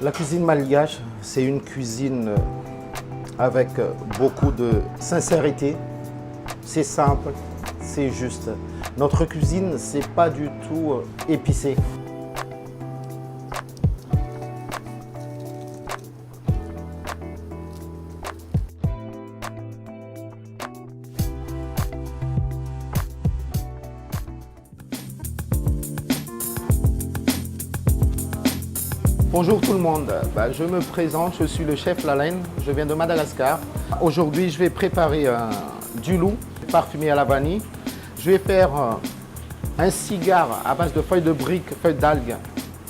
La cuisine malgache, c'est une cuisine avec beaucoup de sincérité. C'est simple, c'est juste. Notre cuisine, c'est pas du tout épicé. Bonjour tout le monde, je me présente, je suis le chef Lalaine, je viens de Madagascar. Aujourd'hui, je vais préparer du loup parfumé à la vanille. Je vais faire un cigare à base de feuilles de briques, feuilles d'algues,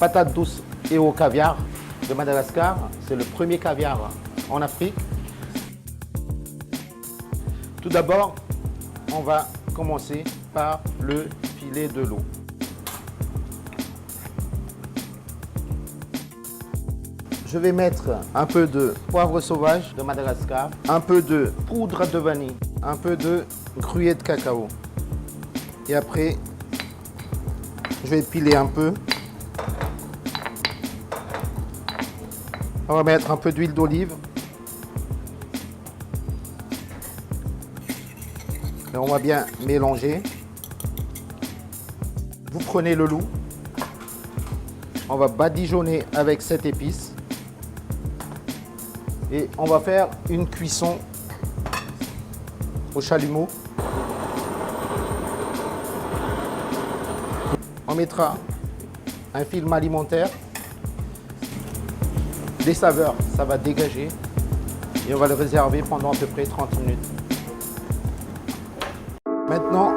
patates douces et au caviar de Madagascar. C'est le premier caviar en Afrique. Tout d'abord, on va commencer par le filet de loup. Je vais mettre un peu de poivre sauvage de Madagascar, un peu de poudre de vanille, un peu de gruyère de cacao. Et après, je vais piler un peu. On va mettre un peu d'huile d'olive. Et on va bien mélanger. Vous prenez le loup. On va badigeonner avec cette épice. Et on va faire une cuisson au chalumeau. On mettra un film alimentaire. Les saveurs, ça va dégager. Et on va le réserver pendant à peu près 30 minutes. Maintenant,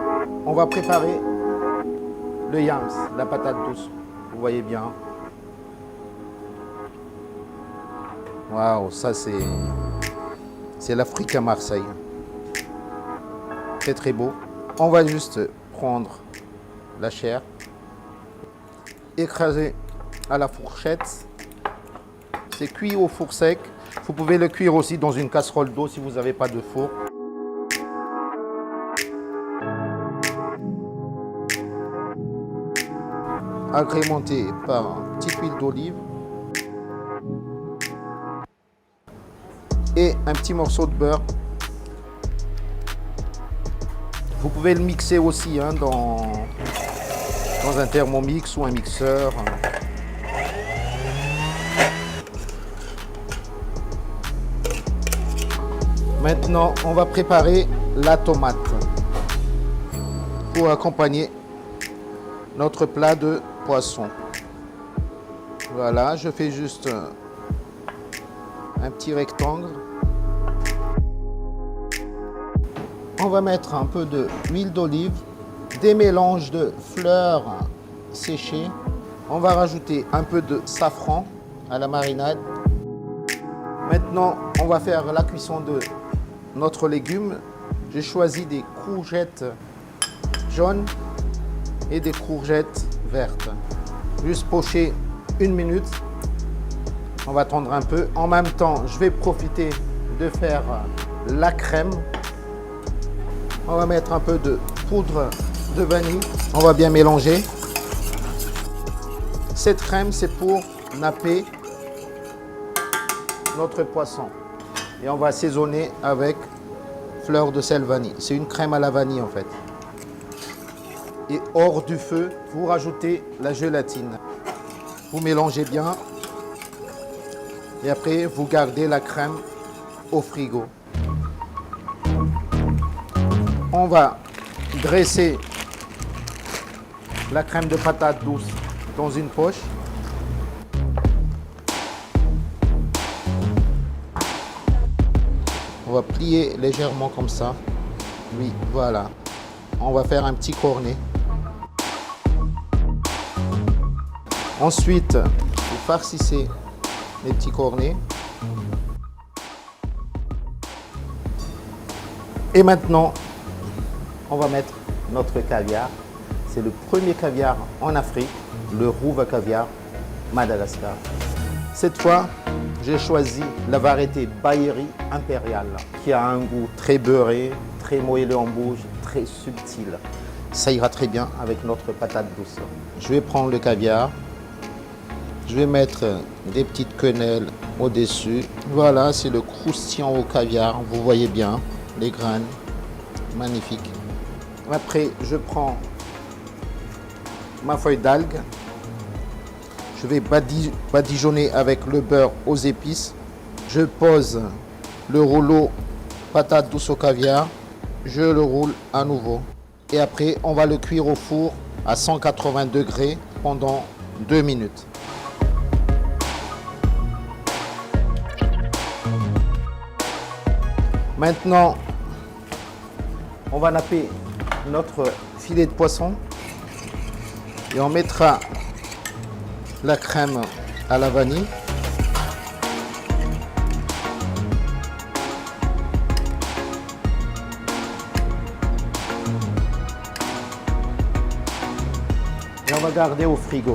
on va préparer le yams, la patate douce. Vous voyez bien. Waouh, ça c'est l'Afrique à Marseille. C'est très beau. On va juste prendre la chair, écraser à la fourchette. C'est cuit au four sec. Vous pouvez le cuire aussi dans une casserole d'eau si vous n'avez pas de four. Agrémenté par une petite huile d'olive. Et un petit morceau de beurre. Vous pouvez le mixer aussi dans un thermomix ou un mixeur. Maintenant, on va préparer la tomate pour accompagner notre plat de poisson. Voilà, je fais juste un petit rectangle. On va mettre un peu d'huile d'olive, des mélanges de fleurs séchées. On va rajouter un peu de safran à la marinade. Maintenant, on va faire la cuisson de notre légume. J'ai choisi des courgettes jaunes et des courgettes vertes. Juste pocher 1 minute. On va attendre un peu. En même temps, je vais profiter de faire la crème. On va mettre un peu de poudre de vanille. On va bien mélanger. Cette crème, c'est pour napper notre poisson. Et on va assaisonner avec fleur de sel vanille. C'est une crème à la vanille en fait. Et hors du feu, vous rajoutez la gélatine. Vous mélangez bien. Et après, vous gardez la crème au frigo. On va dresser la crème de patate douce dans une poche. On va plier légèrement comme ça. Oui, voilà. On va faire un petit cornet. Ensuite, vous farcissez les petits cornets. Et maintenant, on va mettre notre caviar. C'est le premier caviar en Afrique, le Rouva caviar Madagascar. Cette fois, j'ai choisi la variété Baïeri impériale qui a un goût très beurré, très moelleux en bouche, très subtil. Ça ira très bien avec notre patate douce. Je vais prendre le caviar. Je vais mettre des petites quenelles au-dessus. Voilà, c'est le croustillant au caviar. Vous voyez bien les graines. Magnifique. Après, je prends ma feuille d'algue. Je vais badigeonner avec le beurre aux épices. Je pose le rouleau patate douce au caviar. Je le roule à nouveau. Et après, on va le cuire au four à 180 degrés pendant 2 minutes. Maintenant, on va napper notre filet de poisson et on mettra la crème à la vanille. Et on va garder au frigo.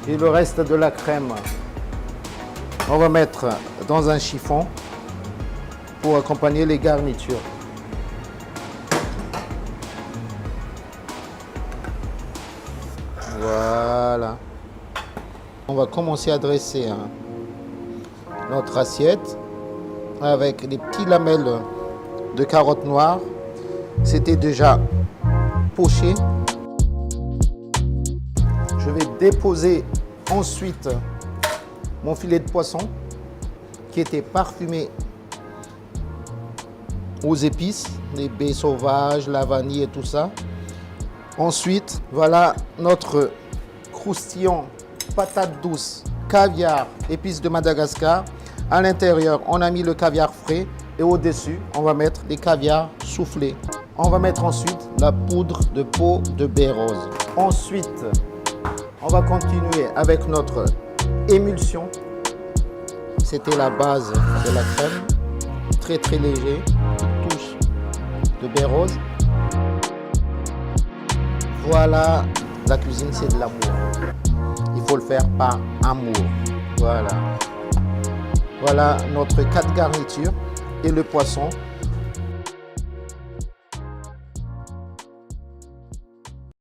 Et le reste de la crème, on va mettre dans un chiffon pour accompagner les garnitures. Voilà. On va commencer à dresser notre assiette avec des petites lamelles de carottes noires. C'était déjà poché. Je vais déposer ensuite mon filet de poisson qui était parfumé aux épices, les baies sauvages, la vanille et tout ça. Ensuite, voilà notre croustillant patate douce, caviar, épices de Madagascar. À l'intérieur, on a mis le caviar frais et au-dessus, on va mettre les caviars soufflés. On va mettre ensuite la poudre de peau de baie rose. Ensuite, on va continuer avec notre émulsion. C'était la base de la crème, très très léger, une touche de baie rose. Voilà, la cuisine c'est de l'amour. Il faut le faire par amour. Voilà. Voilà notre 4 garnitures et le poisson